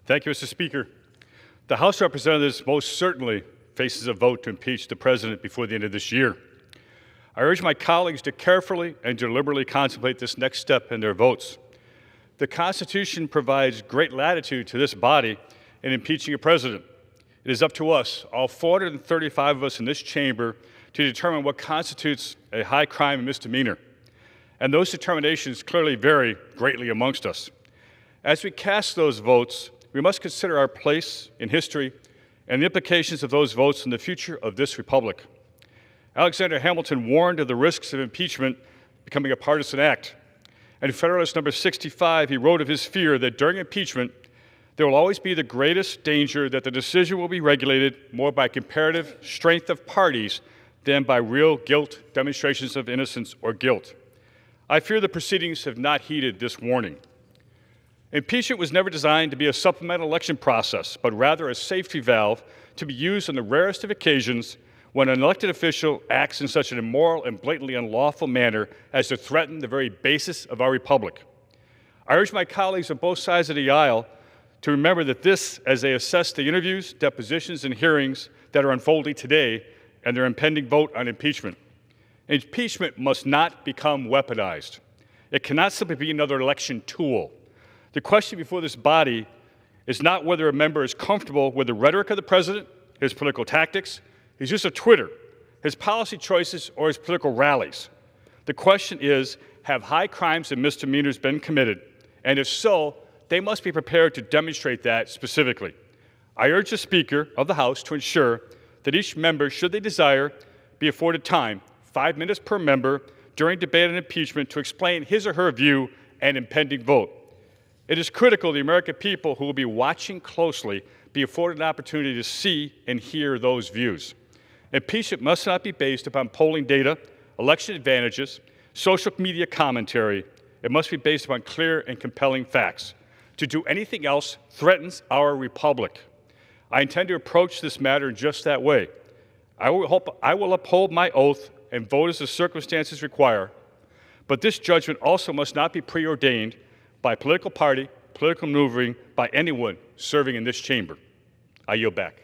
Thank you, Mr. Speaker. The House of Representatives most certainly faces a vote to impeach the President before the end of this year. I urge my colleagues to carefully and deliberately contemplate this next step in their votes. The Constitution provides great latitude to this body in impeaching a president. It is up to us, all 435 of us in this chamber, to determine what constitutes a high crime and misdemeanor. And those determinations clearly vary greatly amongst us. As we cast those votes, we must consider our place in history and the implications of those votes in the future of this republic. Alexander Hamilton warned of the risks of impeachment becoming a partisan act. And in Federalist number 65, he wrote of his fear that during impeachment, there will always be the greatest danger that the decision will be regulated more by comparative strength of parties than by real guilt, demonstrations of innocence, or guilt. I fear the proceedings have not heeded this warning. Impeachment was never designed to be a supplemental election process, but rather a safety valve to be used on the rarest of occasions when an elected official acts in such an immoral and blatantly unlawful manner as to threaten the very basis of our republic. I urge my colleagues on both sides of the aisle to remember that this, as they assess the interviews, depositions, and hearings that are unfolding today and their impending vote on impeachment. Impeachment must not become weaponized. It cannot simply be another election tool. The question before this body is not whether a member is comfortable with the rhetoric of the president, his political tactics, his use of Twitter, his policy choices, or his political rallies. The question is, have high crimes and misdemeanors been committed? And if so, they must be prepared to demonstrate that specifically. I urge the Speaker of the House to ensure that each member, should they desire, be afforded time, 5 minutes per member, during debate on impeachment to explain his or her view and impending vote. It is critical the American people who will be watching closely be afforded an opportunity to see and hear those views. Impeachment must not be based upon polling data, election advantages, social media commentary. It must be based upon clear and compelling facts. To do anything else threatens our republic. I intend to approach this matter in just that way. I will uphold my oath and vote as the circumstances require, but this judgment also must not be preordained by political party, political maneuvering, by anyone serving in this chamber. I yield back.